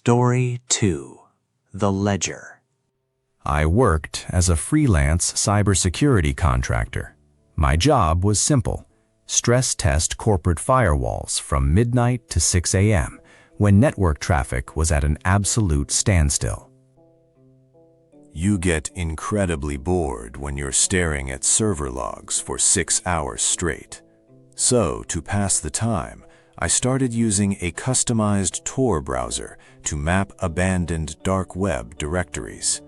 Story 2. The Ledger. I worked as a freelance cybersecurity contractor. My job was simple: stress test corporate firewalls from midnight to 6 a.m. when network traffic was at an absolute standstill. You get incredibly bored when you're staring at server logs for 6 hours straight. So, to pass the time, I started using a customized Tor browser to map abandoned dark web directories.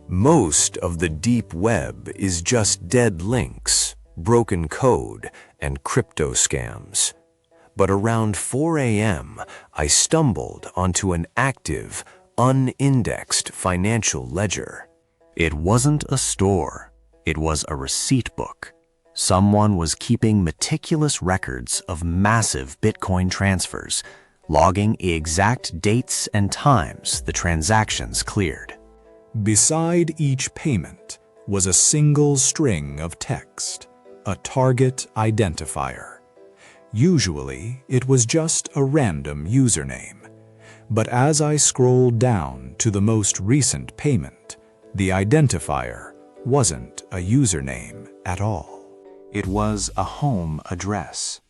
Most of the deep web is just dead links, broken code, and crypto scams. But around 4 a.m., I stumbled onto an active, unindexed financial ledger. It wasn't a store, it was a receipt book. Someone was keeping meticulous records of massive Bitcoin transfers, logging the exact dates and times the transactions cleared. Beside each payment was a single string of text, a target identifier. Usually, it was just a random username. But as I scrolled down to the most recent payment, the identifier wasn't a username at all. It was a home address,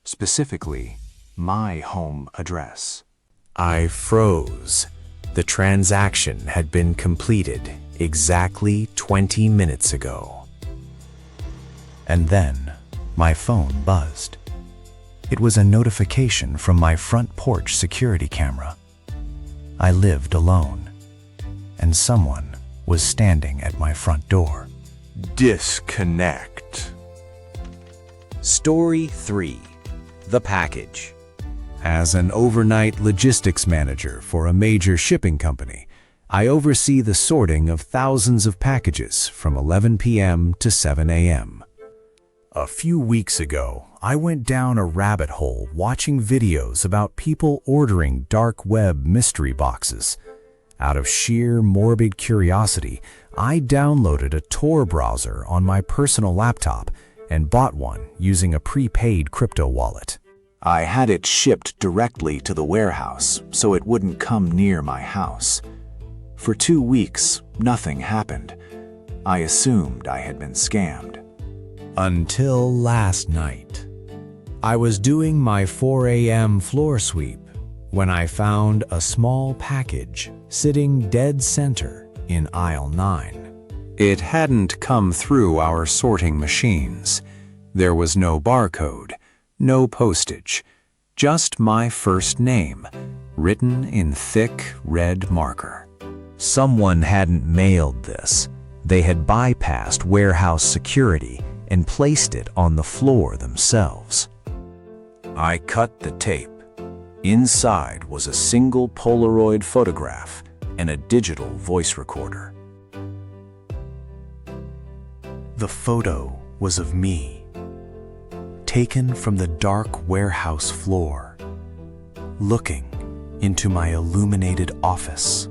specifically my home address. I froze. The transaction had been completed exactly 20 minutes ago. And then my phone buzzed. It was a notification from my front porch security camera. I lived alone, and someone was standing at my front door. Disconnect. Story 3. The Package. As an overnight logistics manager for a major shipping company, I oversee the sorting of thousands of packages from 11 p.m. to 7 a.m. A few weeks ago, I went down a rabbit hole watching videos about people ordering dark web mystery boxes. Out of sheer morbid curiosity, I downloaded a Tor browser on my personal laptop and bought one using a prepaid crypto wallet. I had it shipped directly to the warehouse so it wouldn't come near my house. For 2 weeks, nothing happened. I assumed I had been scammed. Until last night. I was doing my 4 a.m. floor sweep when I found a small package sitting dead center in aisle 9. It hadn't come through our sorting machines. There was no barcode, no postage, just my first name, written in thick red marker. Someone hadn't mailed this. They had bypassed warehouse security and placed it on the floor themselves. I cut the tape. Inside was a single Polaroid photograph and a digital voice recorder. The photo was of me, taken from the dark warehouse floor, looking into my illuminated office.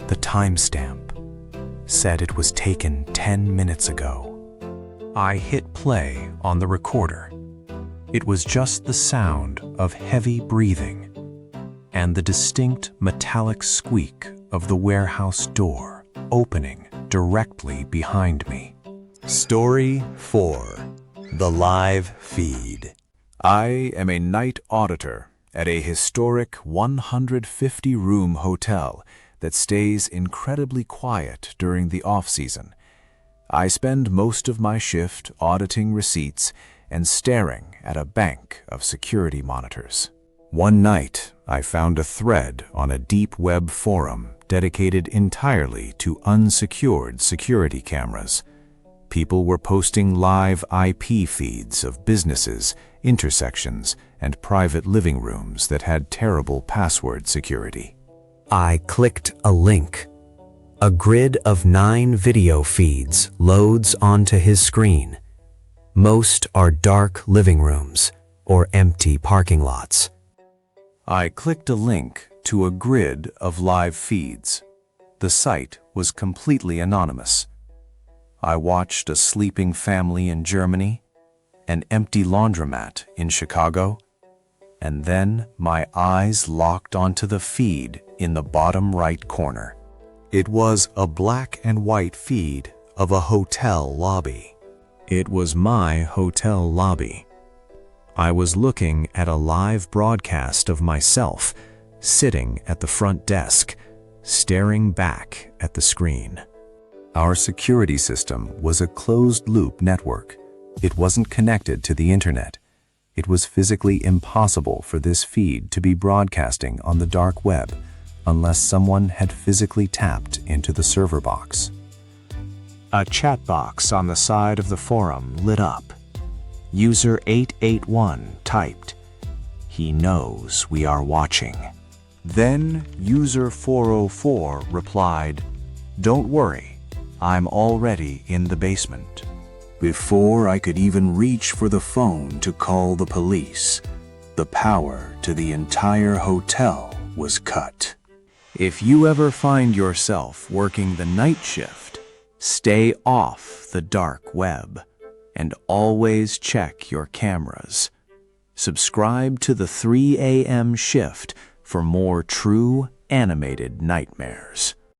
The timestamp said it was taken 10 minutes ago. I hit play on the recorder. It was just the sound of heavy breathing and the distinct metallic squeak of the warehouse door opening directly behind me. Story 4. The Live Feed. I am a night auditor at a historic 150-room hotel that stays incredibly quiet during the off-season. I spend most of my shift auditing receipts and staring at a bank of security monitors. One night, I found a thread on a deep web forum dedicated entirely to unsecured security cameras. People were posting live IP feeds of businesses, intersections, and private living rooms that had terrible password security. I clicked a link. A grid of 9 video feeds loads onto his screen. Most are dark living rooms or empty parking lots. I clicked a link to a grid of live feeds. The site was completely anonymous. I watched a sleeping family in Germany, an empty laundromat in Chicago, and then my eyes locked onto the feed in the bottom right corner. It was a black and white feed of a hotel lobby. It was my hotel lobby. I was looking at a live broadcast of myself sitting at the front desk, staring back at the screen. Our security system was a closed-loop network. It wasn't connected to the internet. It was physically impossible for this feed to be broadcasting on the dark web unless someone had physically tapped into the server box. A chat box on the side of the forum lit up. User 881 typed, "He knows we are watching." Then user 404 replied, "Don't worry, I'm already in the basement." Before I could even reach for the phone to call the police, the power to the entire hotel was cut. If you ever find yourself working the night shift, stay off the dark web and always check your cameras. Subscribe to the 3 a.m. shift for more true animated nightmares.